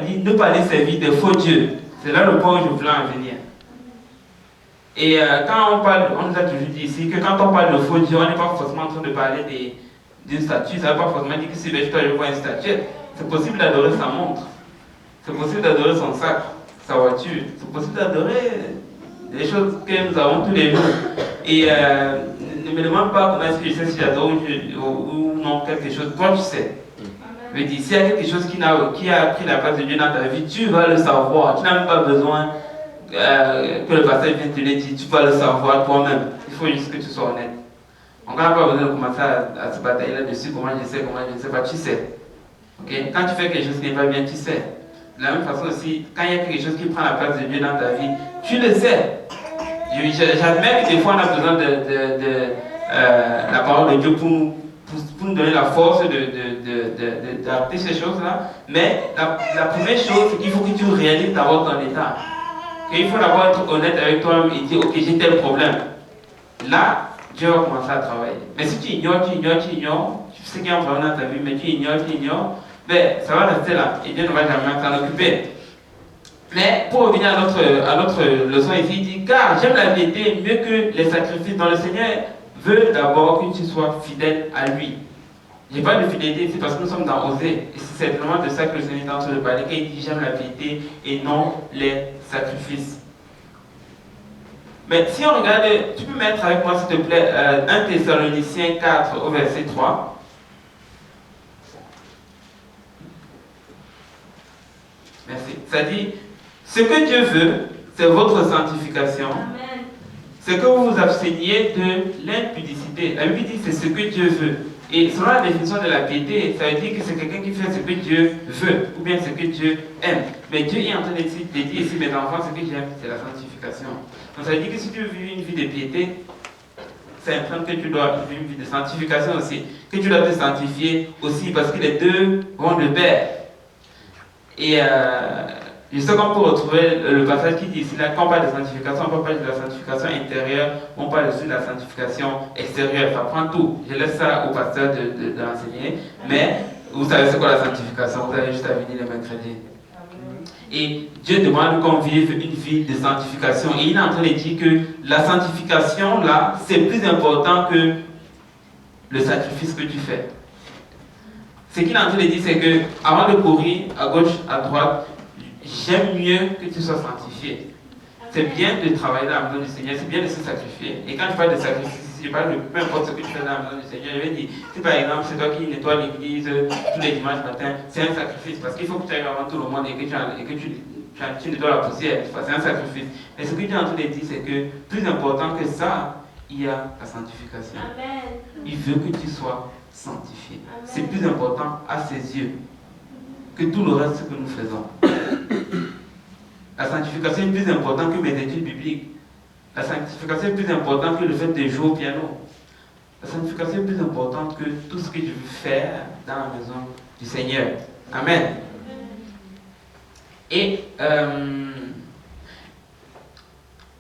dit ne pas aller servir des faux dieux. C'est là le point où je voulais en venir. Et quand on parle, on nous a toujours dit ici que quand on parle de faux dieux, on n'est pas forcément en train de parler d'une statue. Ça ne veut pas forcément dire que si je dois voir une statue, c'est possible d'adorer sa montre. C'est possible d'adorer son sac, sa voiture. C'est possible d'adorer des choses que nous avons tous les jours. Et ne me demande pas comment est-ce que je sais si j'adore ou non quelque chose. Toi, tu sais. Je veux dire, s'il y a quelque chose qui a pris la place de Dieu dans ta vie, tu vas le savoir. Tu n'as même pas besoin que le pasteur vienne te le dire. Tu vas le savoir toi-même. Il faut juste que tu sois honnête. On n'a pas besoin de commencer à se batailler là-dessus. Comment je sais, comment je ne sais pas. Tu sais. Okay? Quand tu fais quelque chose qui n'est pas bien, tu sais. De la même façon aussi, quand il y a quelque chose qui prend la place de Dieu dans ta vie, tu le sais. J'admets que des fois on a besoin de la parole de Dieu pour nous donner la force d'adapter ces choses-là. Mais la première chose, c'est qu'il faut que tu réalises d'abord ton état. Il faut d'abord être honnête avec toi-même et dire, ok, j'ai tel problème. Là, Dieu va commencer à travailler. Mais si tu ignores, tu sais qu'il y a un problème dans ta vie, mais tu ignores, ben, ça va rester là. Et Dieu ne va jamais s'en occuper. Mais pour revenir à notre leçon ici, il dit, car j'aime la vérité mieux que les sacrifices dont le Seigneur veut d'abord que tu sois fidèle à lui. Je n'ai pas de fidélité ici parce que nous sommes dans Osée. Et c'est simplement de ça que le Seigneur est en train de parler, qu'il dit, j'aime la vérité et non les sacrifices. Mais si on regarde, tu peux mettre avec moi s'il te plaît 1 Thessaloniciens 4 au verset 3. Merci. Ça dit, ce que Dieu veut, c'est votre sanctification. Amen. C'est que vous vous absteniez de l'impudicité. La Bible dit c'est ce que Dieu veut. Et selon la définition de la piété, ça veut dire que c'est quelqu'un qui fait ce que Dieu veut, ou bien ce que Dieu aime. Mais Dieu est en train de dire ici, mes enfants, ce que j'aime, c'est la sanctification. Donc ça veut dire que si tu veux vivre une vie de piété, c'est un train que tu dois vivre une vie de sanctification aussi. Que tu dois te sanctifier aussi, parce que les deux vont de pair. Et je sais qu'on peut retrouver le passage qui dit ici, là, quand on parle de sanctification, on parle de la sanctification intérieure, on parle aussi de la sanctification extérieure. Ça prend tout. Je laisse ça au pasteur d'enseigner. Mais vous savez c'est quoi la sanctification, vous avez juste à venir le mercredi. Et Dieu demande qu'on vive une vie de sanctification. Et il est en train de dire que la sanctification, là, c'est plus important que le sacrifice que tu fais. Ce qu'il est en train de dire, c'est que avant de courir à gauche, à droite, j'aime mieux que tu sois sanctifié. C'est bien de travailler dans la maison du Seigneur, c'est bien de se sacrifier. Et quand je parle de sacrifice, je parle de peu importe ce que tu fais dans la maison du Seigneur. Je vais dire, si par exemple c'est toi qui nettoies l'église tous les dimanches matin, c'est un sacrifice parce qu'il faut que tu ailles avant tout le monde et que tu nettoies la poussière. C'est un sacrifice. Mais ce que tu es en train de dire, c'est que plus important que ça, il y a la sanctification. Amen. Il veut que tu sois sanctifié. C'est plus important à ses yeux que tout le reste que nous faisons. La sanctification est plus importante que mes études bibliques. La sanctification est plus importante que le fait de jouer au piano. La sanctification est plus importante que tout ce que je veux faire dans la maison du Seigneur. Amen. Et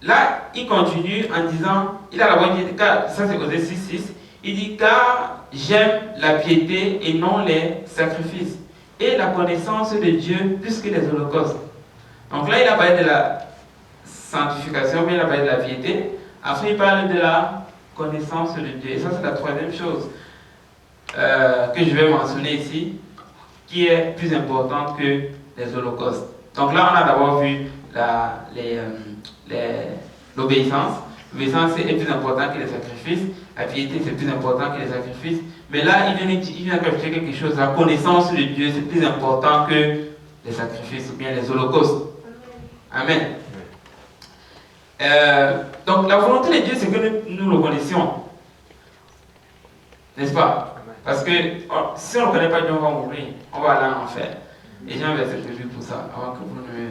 là, il continue en disant, il a d'abord dit, ça c'est Osée 6:6, il dit, car j'aime la piété et non les sacrifices, et la connaissance de Dieu plus que les holocaustes. Donc là, il a parlé de la sanctification, mais il a parlé de la piété. Après, il parle de la connaissance de Dieu. Et ça, c'est la troisième chose que je vais mentionner ici, qui est plus importante que les holocaustes. Donc là, on a d'abord vu l'obéissance. L'obéissance est plus important que les sacrifices. La piété, c'est plus important que les sacrifices. Mais là, il vient d'ajouter quelque chose. La connaissance de Dieu, c'est plus important que les sacrifices ou bien les holocaustes. Amen. Donc, la volonté de Dieu, c'est que nous le connaissions. N'est-ce pas? Parce que si on ne connaît pas Dieu, on va mourir. On va aller en enfer. Et j'ai un verset que je lis pour ça, avant que vous ne me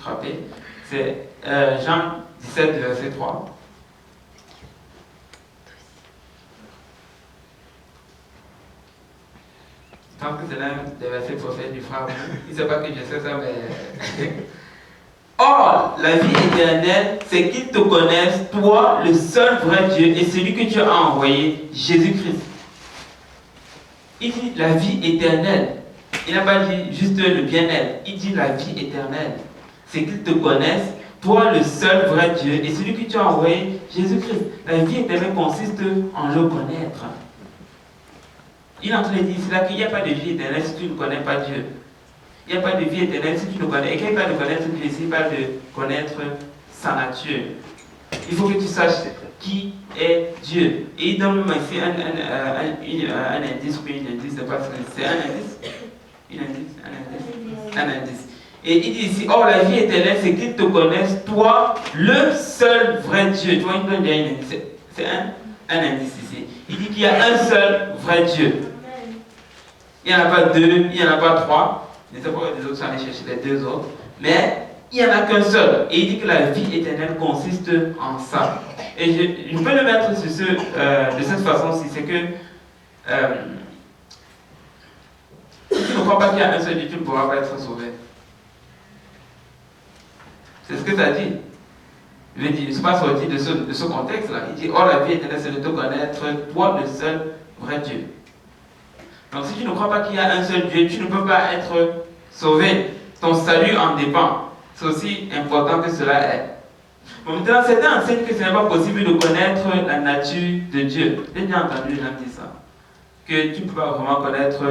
frappez. C'est Jean 17, verset 3. Je pense que c'est l'un des versets prophètes du frère. Il ne sait pas que je sais ça, mais... Or, la vie éternelle, c'est qu'ils te connaissent, toi, le seul vrai Dieu, et celui que tu as envoyé, Jésus-Christ. Il dit la vie éternelle. il n'a pas dit juste le bien-être, il dit la vie éternelle. C'est qu'ils te connaissent, toi le seul vrai Dieu, et celui que tu as envoyé, Jésus-Christ. La vie éternelle consiste en le connaître. Il est en train de dire là qu'il n'y a pas de vie éternelle si tu ne connais pas Dieu. Il n'y a pas de vie éternelle si tu ne connais. Et quand il parle de connaître Dieu, il parle de connaître sa nature. Il faut que tu saches qui est Dieu. Et il donne même ici un indice, oui, un indice, c'est un indice. Un indice. Et il dit ici, or la vie éternelle, c'est qu'ils te connaissent, toi, le seul vrai Dieu. Tu vois, il donne bien un indice. C'est un indice ici. Il dit qu'il y a un seul vrai Dieu. Il n'y en a pas deux, il n'y en a pas trois. Je ne sais pas pourquoi les autres sont allés chercher les deux autres. Mais il n'y en a qu'un seul. Et il dit que la vie éternelle consiste en ça. Et je peux le mettre sur de cette façon-ci. C'est que si tu ne crois pas qu'il y a un seul Dieu, tu ne pourras pas être sauvé. C'est ce que ça dit. Je veux dire, je ne suis pas sorti de ce contexte-là. Il dit, oh, la vie éternelle, c'est de te connaître, toi, le seul vrai Dieu. Donc, si tu ne crois pas qu'il y a un seul Dieu, tu ne peux pas être sauvé. Ton salut en dépend. C'est aussi important que cela est. Bon, maintenant, certains enseignent que ce n'est pas possible de connaître la nature de Dieu. J'ai bien entendu les gens dire ça. Que tu ne peux pas vraiment connaître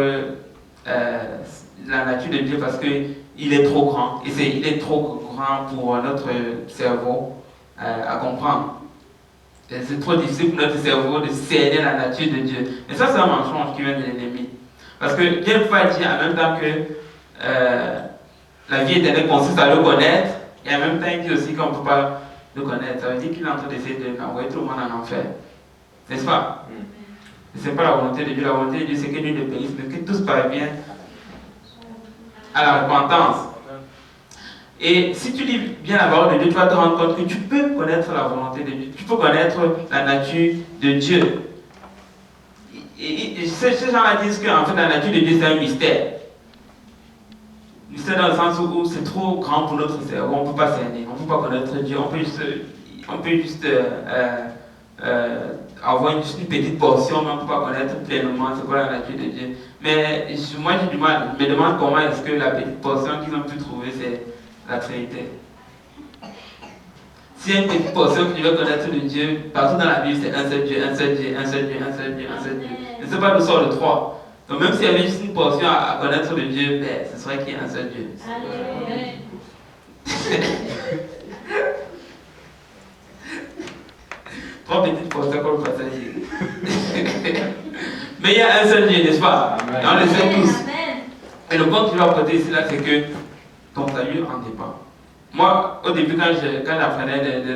la nature de Dieu parce qu'il est trop grand. Et il est trop grand pour notre cerveau à comprendre. C'est trop difficile pour notre cerveau de cerner la nature de Dieu. Et ça, c'est un mensonge qui vient de l'ennemi. Parce que Dieu ne peut pas dire en même temps que la vie éternelle consiste à le connaître, et en même temps, il dit aussi qu'on ne peut pas le connaître. Ça veut dire qu'il est en train d'essayer d'envoyer tout le monde en enfer. N'est-ce pas? Ce n'est pas la volonté de Dieu. La volonté de Dieu, c'est que nul ne périsse, mais que tous parviennent à la repentance. Et si tu lis bien la parole de Dieu, tu vas te rendre compte que tu peux connaître la volonté de Dieu. Tu peux connaître la nature de Dieu. Et ces gens-là disent qu'en fait, la nature de Dieu, c'est un mystère. Mystère dans le sens où c'est trop grand pour notre cerveau. On ne peut pas cerner, on ne peut pas connaître Dieu. On peut juste avoir une petite portion, mais on ne peut pas connaître pleinement c'est quoi la nature de Dieu. Mais moi, j'ai du mal. Je me demande comment est-ce que la petite portion qu'ils ont pu trouver, c'est la Trinité. S'il y a une petite portion que tu veux connaître de Dieu, partout dans la Bible, c'est un seul Dieu, un seul Dieu, un seul Dieu, un seul Dieu, un seul Dieu. Je ne sais pas d'où sort le 3. Donc même s'il y avait juste une portion à connaître de Dieu, ben, ce serait qu'il y ait un seul Dieu. Trois petites portions comme le passage. Mais il y a un seul Dieu, n'est-ce pas? Et on le sait tous. Et le point que tu vas apporter ici, là, c'est que ton salut en dépend. Moi, au début, quand j'apprenais les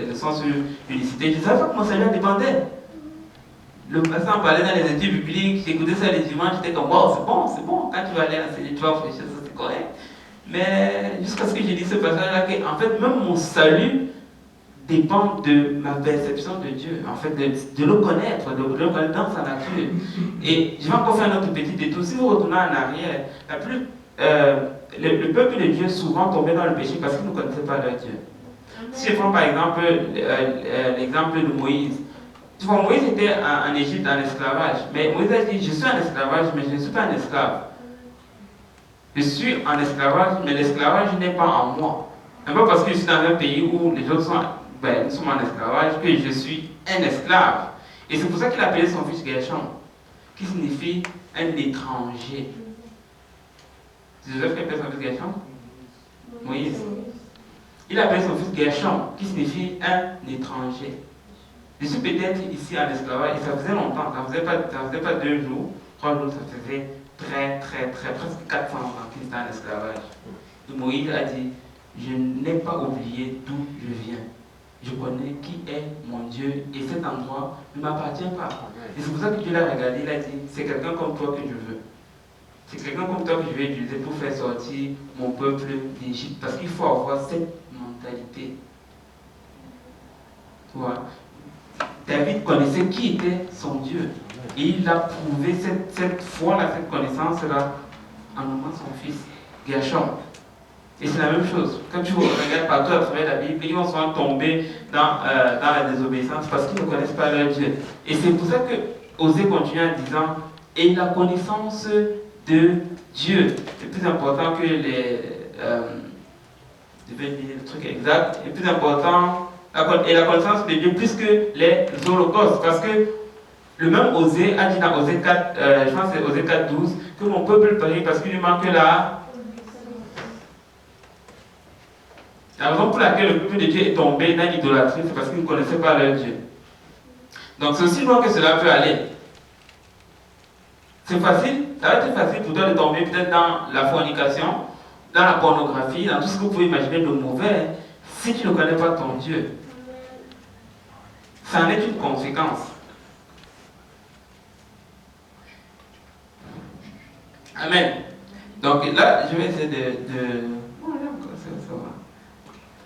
leçons sur l'unicité, je ne savais pas que mon salut en dépendait. Le passant parlait dans les études bibliques, j'écoutais ça les dimanches, j'étais comme, wow, c'est bon, quand tu vas aller enseigner, tu vas réfléchir, ça c'est correct. Mais jusqu'à ce que j'ai dit ce passage-là, en fait, même mon salut dépend de ma perception de Dieu, en fait, de le connaître, de le connaître dans sa nature. Et je vais encore faire un autre petit détour. Si vous retournez en arrière, le peuple de Dieu souvent tombait dans le péché parce qu'ils ne connaissaient pas leur Dieu. Si je prends par exemple l'exemple de Moïse, tu vois, Moïse était en Égypte en esclavage, mais Moïse a dit, je suis en esclavage, mais je ne suis pas un esclave. Je suis en esclavage, mais l'esclavage n'est pas en moi. Ce n'est pas parce que je suis dans un pays où les autres sont en esclavage que je suis un esclave. Et c'est pour ça qu'il a appelé son fils Gershom, qui signifie un étranger. C'est Joseph qui appelle son fils Gershom? Moïse. Il a appelé son fils Gershom, qui signifie un étranger. Je suis peut-être ici en esclavage, et ça faisait longtemps, ça faisait pas 2 jours, 3 jours, ça faisait presque 400 ans qu'il était en esclavage. Et Moïse a dit, je n'ai pas oublié d'où je viens. Je connais qui est mon Dieu, et cet endroit ne m'appartient pas. Et c'est pour ça que Dieu l'a regardé, il a dit, c'est quelqu'un comme toi que je veux. C'est quelqu'un comme toi que je vais utiliser pour faire sortir mon peuple d'Égypte, parce qu'il faut avoir cette mentalité. Tu vois? David connaissait qui était son Dieu. Et il a prouvé cette foi-là, cette connaissance-là, en nommant son fils, Gershom. Et c'est la même chose. Quand tu regardes partout à travers la Bible, ils vont souvent tomber dans la désobéissance parce qu'ils ne connaissent pas leur Dieu. Et c'est pour ça que Osée continue en disant, et la connaissance de Dieu. C'est plus important que les... je vais dire le truc exact. C'est plus important, et la connaissance de Dieu, plus que les holocaustes. Parce que le même Osée a dit dans Osée 4, je pense que c'est Osée 4, 12, que mon peuple périt parce qu'il lui manque la raison pour laquelle le peuple de Dieu est tombé dans l'idolâtrie, c'est parce qu'ils ne connaissaient pas leur Dieu. Donc c'est aussi loin que cela peut aller. C'est facile, ça va être facile pour toi de tomber peut-être dans la fornication, dans la pornographie, dans tout ce que vous pouvez imaginer de mauvais, si tu ne connais pas ton Dieu. Ça en est une conséquence. Amen. Donc là, je vais essayer de...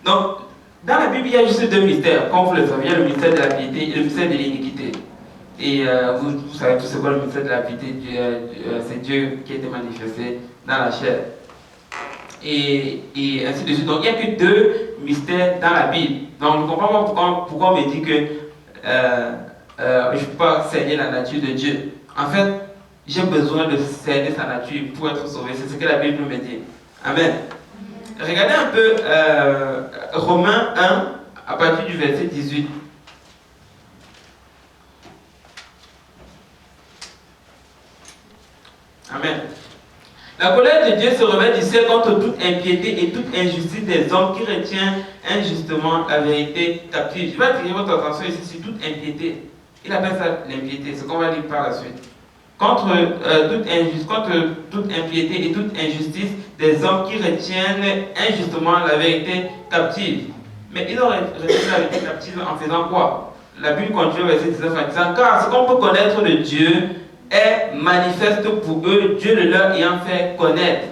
Donc, dans la Bible, il y a juste deux mystères. Comme vous le savez, il y a le mystère de la piété et le mystère de l'iniquité. Et vous savez tous ce qu'est le mystère de la piété. C'est Dieu qui a été manifesté dans la chair. Et ainsi de suite. Donc, il n'y a que deux mystères dans la Bible. Donc, je ne comprends pas pourquoi on me dit que je ne peux pas cerner la nature de Dieu. En fait, j'ai besoin de cerner sa nature pour être sauvé. C'est ce que la Bible me dit. Amen. Regardez un peu Romains 1, à partir du verset 18. Amen. La colère de Dieu se révèle du ciel contre toute impiété et toute injustice des hommes qui retiennent injustement la vérité captive. Je vais attirer votre attention ici sur toute impiété. Il appelle ça l'impiété, ce qu'on va lire par la suite. Contre toute impiété et toute injustice des hommes qui retiennent injustement la vérité captive. Mais ils ont retenu la vérité captive en faisant quoi? La Bible continue au verset 19 en disant: car ce qu'on peut connaître de Dieu est manifeste pour eux, Dieu le leur ayant fait connaître.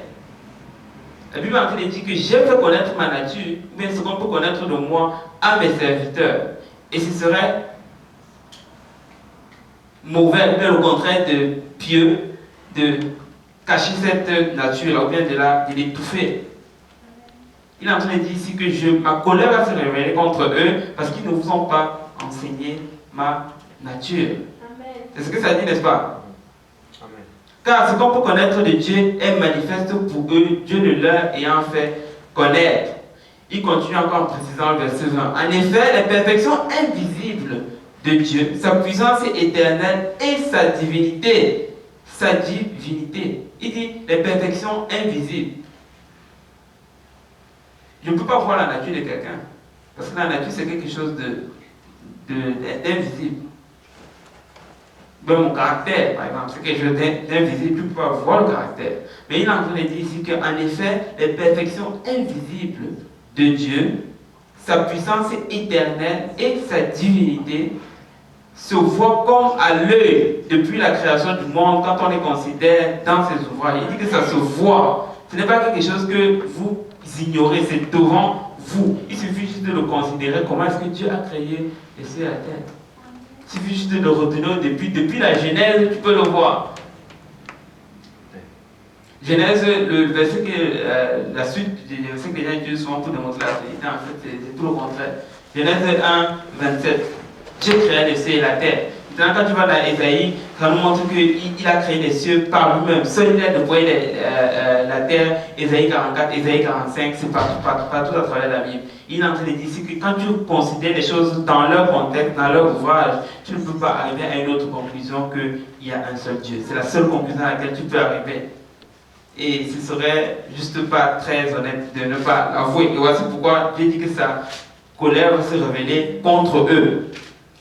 La Bible est en train de dire que j'ai fait connaître ma nature, mais ce qu'on peut connaître de moi à mes serviteurs. Et ce serait mauvais, mais au contraire de pieux, de cacher cette nature, ou bien de l'étouffer. Il est en train de dire ici que ma colère va se révéler contre eux parce qu'ils ne vous ont pas enseigné ma nature. C'est ce que ça dit, n'est-ce pas? Amen. Car ce qu'on peut connaître de Dieu est manifeste pour eux, Dieu le leur ayant fait connaître. Il continue encore en précisant le verset 20. En effet, les perfections invisibles de Dieu, sa puissance éternelle et sa divinité. Sa divinité. Il dit les perfections invisibles. Je ne peux pas voir la nature de quelqu'un. Parce que la nature, c'est quelque chose d'invisible. Même mon caractère, par exemple, c'est quelque chose d'invisible. Tu ne peux pas voir le caractère. Mais il est en train de dire ici qu'en effet, les perfections invisibles de Dieu, sa puissance éternelle et sa divinité se voient comme à l'œil depuis la création du monde quand on les considère dans ses ouvrages. Il dit que ça se voit. Ce n'est pas quelque chose que vous ignorez, c'est devant vous. Il suffit juste de le considérer. Comment est-ce que Dieu a créé les cieux et la terre? Il suffit juste de le retenir depuis la Genèse, tu peux le voir. Genèse, le verset que la suite du verset que j'ai dit souvent pour démontrer la vérité, en fait, c'est tout le contraire. Genèse 1, 27. Dieu créé les cieux et la terre. Maintenant, quand tu vas dans Ésaïe, ça nous montre qu'il a créé les cieux par lui-même. Seul il a déployé la terre. Ésaïe 44, Ésaïe 45, c'est partout à travers la Bible. Il est en train de dire ici que quand tu considères les choses dans leur contexte, dans leur ouvrage, tu ne peux pas arriver à une autre conclusion qu'il y a un seul Dieu. C'est la seule conclusion à laquelle tu peux arriver. Et ce serait juste pas très honnête de ne pas l'avouer. Et voici pourquoi Dieu dit que sa colère va se révéler contre eux.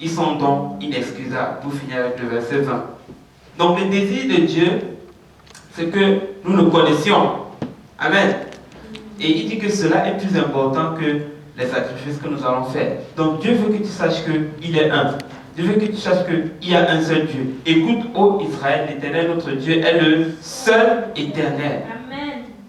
Ils sont donc inexcusables. Pour finir avec le verset 20. Donc le désir de Dieu, c'est que nous le connaissions. Amen. Et il dit que cela est plus important que les sacrifices que nous allons faire. Donc Dieu veut que tu saches qu'il est un. Dieu veut que tu saches qu'il y a un seul Dieu. Écoute, ô Israël, l'Éternel, notre Dieu, est le seul éternel.